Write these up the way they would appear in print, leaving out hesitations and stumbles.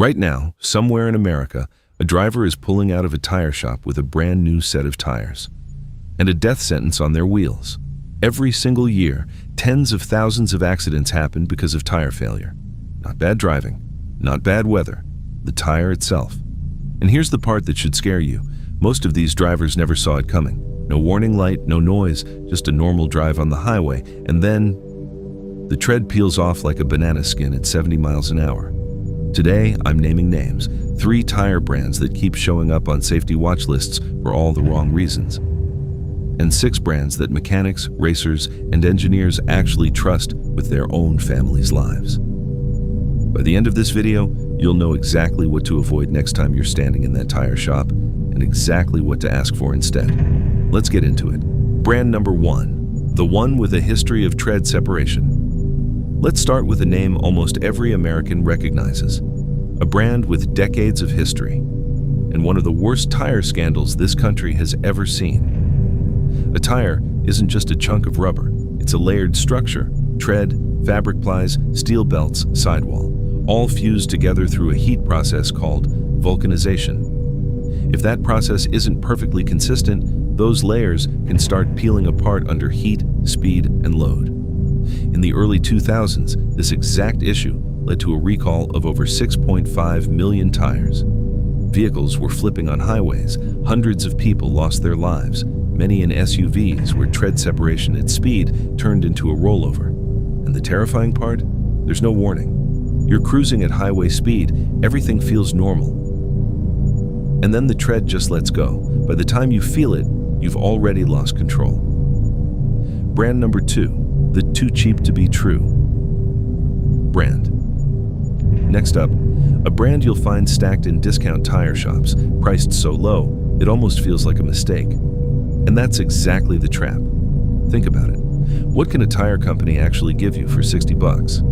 Right now, somewhere in America, a driver is pulling out of a tire shop with a brand new set of tires and a death sentence on their wheels. Every single year, tens of thousands of accidents happen because of tire failure. Not bad driving, not bad weather, the tire itself. And here's the part that should scare you. Most of these drivers never saw it coming. No warning light, no noise, just a normal drive on the highway, and then the tread peels off like a banana skin at 70 miles an hour. Today, I'm naming names, 3 tire brands that keep showing up on safety watch lists for all the wrong reasons, and 6 brands that mechanics, racers, and engineers actually trust with their own families' lives. By the end of this video, you'll know exactly what to avoid next time you're standing in that tire shop and exactly what to ask for instead. Let's get into it. Brand number 1, the one with a history of tread separation. Let's start with a name almost every American recognizes, a brand with decades of history, and one of the worst tire scandals this country has ever seen. A tire isn't just a chunk of rubber, it's a layered structure: tread, fabric plies, steel belts, sidewall, all fused together through a heat process called vulcanization. If that process isn't perfectly consistent, those layers can start peeling apart under heat, speed, and load. In the early 2000s, this exact issue led to a recall of over 6.5 million tires. Vehicles were flipping on highways, hundreds of people lost their lives, many in SUVs where tread separation at speed turned into a rollover. And the terrifying part? There's no warning. You're cruising at highway speed, everything feels normal. And then the tread just lets go. By the time you feel it, you've already lost control. Brand number 2, the too cheap to be true brand. Next up, a brand you'll find stacked in discount tire shops, priced so low, it almost feels like a mistake. And that's exactly the trap. Think about it. What can a tire company actually give you for 60 bucks?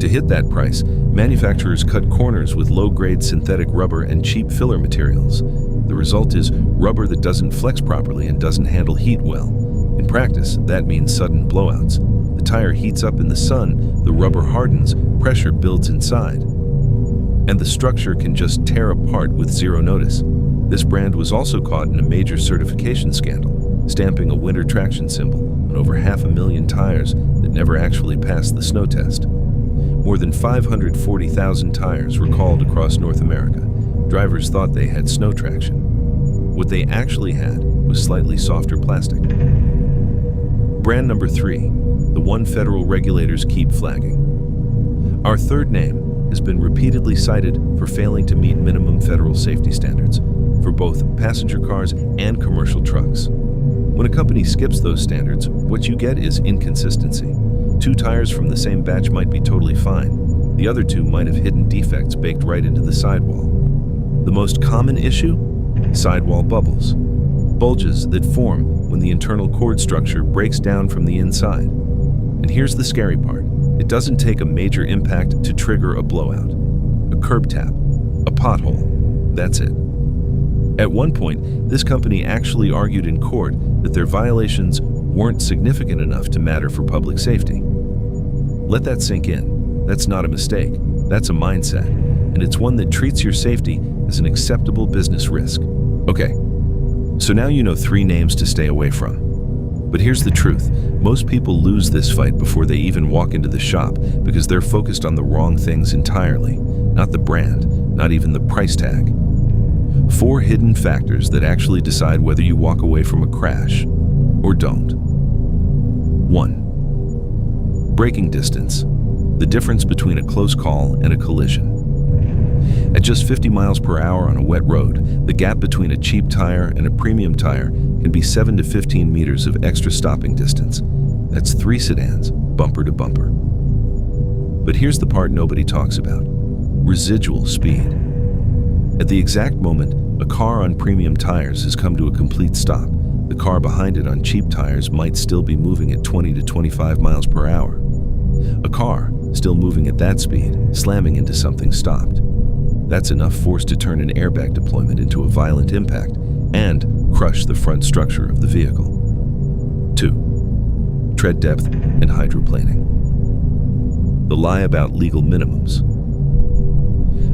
To hit that price, manufacturers cut corners with low-grade synthetic rubber and cheap filler materials. The result is rubber that doesn't flex properly and doesn't handle heat well. In practice, that means sudden blowouts. The tire heats up in the sun, the rubber hardens, pressure builds inside, and the structure can just tear apart with zero notice. This brand was also caught in a major certification scandal, stamping a winter traction symbol on over 500,000 tires that never actually passed the snow test. More than 540,000 tires recalled across North America. Drivers thought they had snow traction. What they actually had was slightly softer plastic. Brand number 3, the one federal regulators keep flagging. Our third name has been repeatedly cited for failing to meet minimum federal safety standards for both passenger cars and commercial trucks. When a company skips those standards, what you get is inconsistency. 2 tires from the same batch might be totally fine. The other 2 might have hidden defects baked right into the sidewall. The most common issue? Sidewall bubbles. Bulges that form when the internal cord structure breaks down from the inside. And here's the scary part. It doesn't take a major impact to trigger a blowout. A curb tap, a pothole, that's it. At one point, this company actually argued in court that their violations weren't significant enough to matter for public safety. Let that sink in. That's not a mistake. That's a mindset, and it's one that treats your safety as an acceptable business risk. Okay, so now you know 3 names to stay away from. But here's the truth. Most people lose this fight before they even walk into the shop because they're focused on the wrong things entirely. Not the brand, not even the price tag. 4 hidden factors that actually decide whether you walk away from a crash or don't. 1. Braking distance. The difference between a close call and a collision. At just 50 miles per hour on a wet road, the gap between a cheap tire and a premium tire can be 7 to 15 meters of extra stopping distance. That's 3 sedans, bumper to bumper. But here's the part nobody talks about: residual speed. At the exact moment a car on premium tires has come to a complete stop, the car behind it on cheap tires might still be moving at 20 to 25 miles per hour. A car, still moving at that speed, slamming into something stopped. That's enough force to turn an airbag deployment into a violent impact and crush the front structure of the vehicle. 2. Tread depth and hydroplaning. The lie about legal minimums.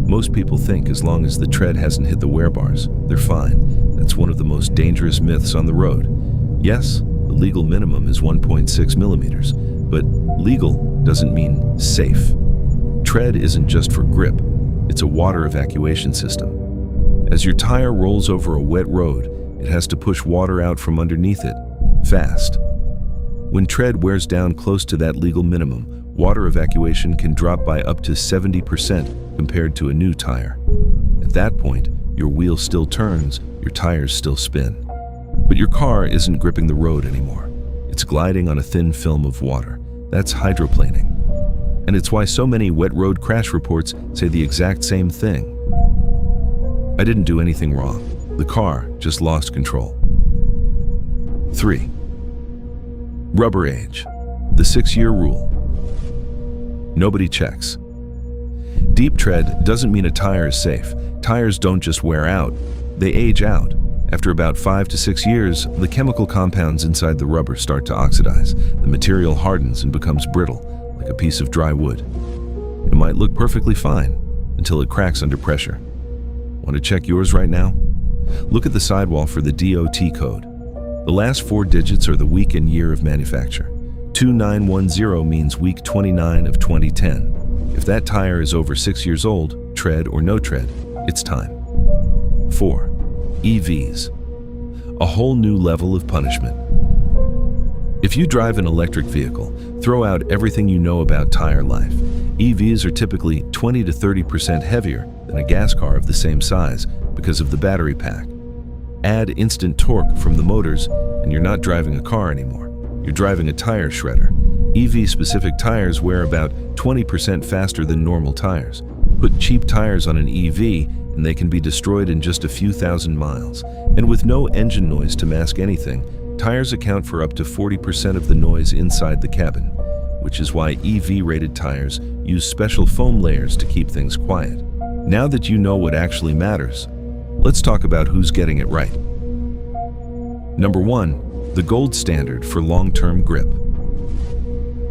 Most people think as long as the tread hasn't hit the wear bars, they're fine. That's one of the most dangerous myths on the road. Yes, the legal minimum is 1.6 millimeters, but legal doesn't mean safe. Tread isn't just for grip, it's a water evacuation system. As your tire rolls over a wet road, it has to push water out from underneath it, fast. When tread wears down close to that legal minimum, water evacuation can drop by up to 70% compared to a new tire. At that point, your wheel still turns, your tires still spin. But your car isn't gripping the road anymore. It's gliding on a thin film of water. That's hydroplaning. And it's why so many wet road crash reports say the exact same thing. I didn't do anything wrong. The car just lost control. 3. Rubber age. The 6-year rule. Nobody checks. Deep tread doesn't mean a tire is safe. Tires don't just wear out, they age out. After about 5 to 6 years, the chemical compounds inside the rubber start to oxidize. The material hardens and becomes brittle, like a piece of dry wood. It might look perfectly fine until it cracks under pressure. Want to check yours right now? Look at the sidewall for the DOT code. The last 4 digits are the week and year of manufacture. 2910 means week 29 of 2010. If that tire is over 6 years old, tread or no tread, it's time. 4. EVs. A whole new level of punishment. If you drive an electric vehicle, throw out everything you know about tire life. EVs are typically 20 to 30% heavier than a gas car of the same size because of the battery pack. Add instant torque from the motors, and you're not driving a car anymore. You're driving a tire shredder. EV-specific tires wear about 20% faster than normal tires. Put cheap tires on an EV, and they can be destroyed in just a few thousand miles. And with no engine noise to mask anything, tires account for up to 40% of the noise inside the cabin, which is why EV-rated tires use special foam layers to keep things quiet. Now that you know what actually matters, let's talk about who's getting it right. Number 1, the gold standard for long-term grip.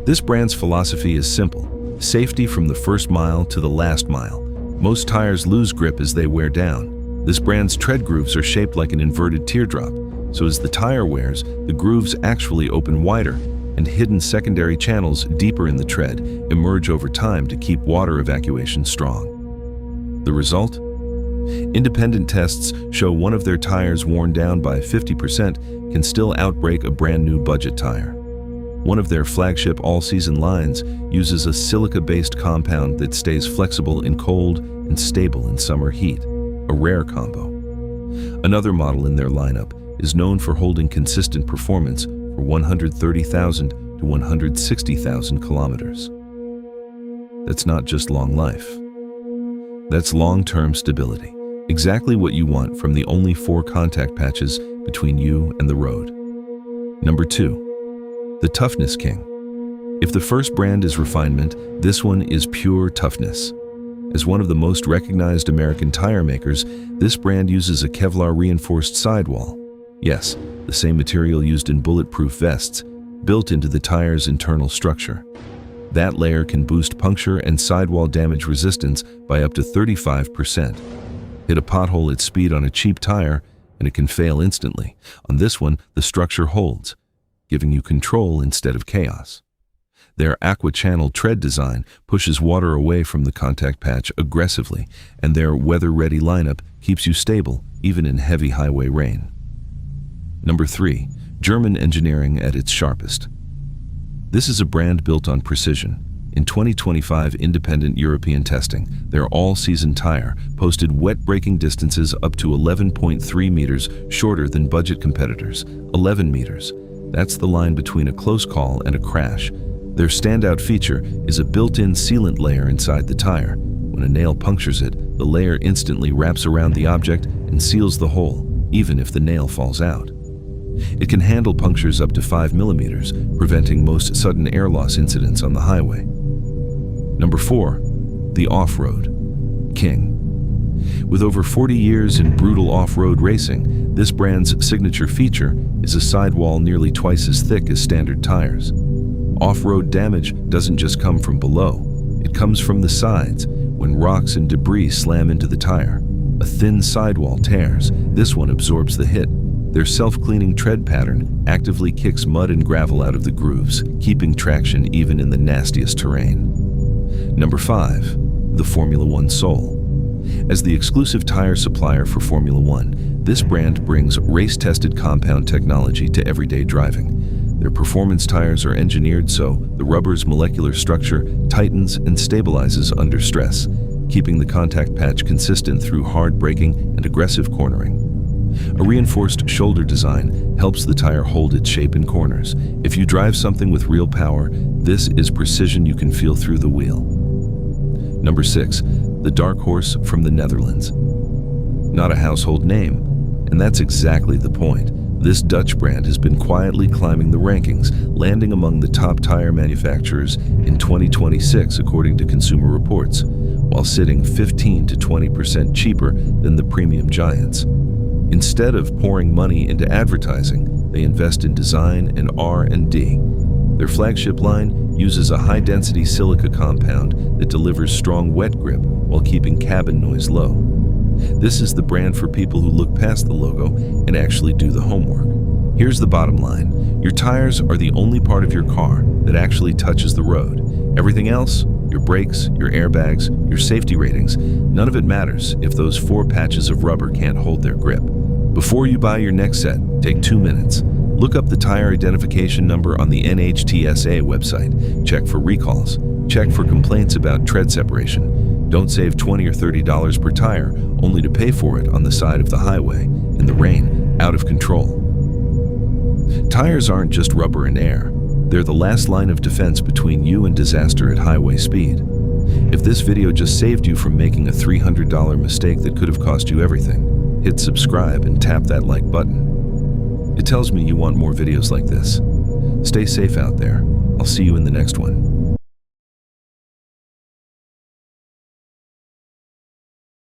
This brand's philosophy is simple: safety from the first mile to the last mile. Most tires lose grip as they wear down. This brand's tread grooves are shaped like an inverted teardrop, so as the tire wears, the grooves actually open wider, and hidden secondary channels deeper in the tread emerge over time to keep water evacuation strong. The result? Independent tests show one of their tires worn down by 50% can still outbrake a brand new budget tire. One of their flagship all-season lines uses a silica-based compound that stays flexible in cold and stable in summer heat, a rare combo. Another model in their lineup is known for holding consistent performance for 130,000 to 160,000 kilometers. That's not just long life. That's long-term stability, exactly what you want from the only 4 contact patches between you and the road. Number 2. The Toughness King. If the first brand is refinement, this one is pure toughness. As one of the most recognized American tire makers, this brand uses a Kevlar-reinforced sidewall. Yes, the same material used in bulletproof vests, built into the tire's internal structure. That layer can boost puncture and sidewall damage resistance by up to 35%. Hit a pothole at speed on a cheap tire, and it can fail instantly. On this one, the structure holds, giving you control instead of chaos. Their aqua-channel tread design pushes water away from the contact patch aggressively, and their weather-ready lineup keeps you stable even in heavy highway rain. Number 3, German engineering at its sharpest. This is a brand built on precision. In 2025 independent European testing, their all-season tire posted wet braking distances up to 11.3 meters shorter than budget competitors. 11 meters. That's the line between a close call and a crash. Their standout feature is a built-in sealant layer inside the tire. When a nail punctures it, the layer instantly wraps around the object and seals the hole, even if the nail falls out. It can handle punctures up to 5 millimeters, preventing most sudden air loss incidents on the highway. Number 4, the off-road king. With over 40 years in brutal off-road racing, this brand's signature feature is a sidewall nearly twice as thick as standard tires. Off-road damage doesn't just come from below, it comes from the sides. when rocks and debris slam into the tire. A thin sidewall tears. This one absorbs the hit. Their self-cleaning tread pattern actively kicks mud and gravel out of the grooves, keeping traction even in the nastiest terrain. Number 5. The Formula One Soul. As the exclusive tire supplier for Formula One, this brand brings race-tested compound technology to everyday driving. Their performance tires are engineered so the rubber's molecular structure tightens and stabilizes under stress, keeping the contact patch consistent through hard braking and aggressive cornering. A reinforced shoulder design helps the tire hold its shape in corners. If you drive something with real power, this is precision you can feel through the wheel. Number 6. The Dark Horse from the Netherlands. Not a household name, and that's exactly the point. This Dutch brand has been quietly climbing the rankings, landing among the top tire manufacturers in 2026 according to Consumer Reports, while sitting 15 to 20% cheaper than the premium giants. Instead of pouring money into advertising, they invest in design and R&D. Their flagship line uses a high-density silica compound that delivers strong wet grip while keeping cabin noise low. This is the brand for people who look past the logo and actually do the homework. Here's the bottom line. Your tires are the only part of your car that actually touches the road. Everything else, your brakes, your airbags, your safety ratings, none of it matters if those 4 patches of rubber can't hold their grip. Before you buy your next set, take 2 minutes. Look up the tire identification number on the NHTSA website. Check for recalls. Check for complaints about tread separation. Don't save $20 or $30 per tire only to pay for it on the side of the highway, in the rain, out of control. Tires aren't just rubber and air. They're the last line of defense between you and disaster at highway speed. If this video just saved you from making a $300 mistake that could have cost you everything, hit subscribe and tap that like button. It tells me you want more videos like this. Stay safe out there. I'll see you in the next one.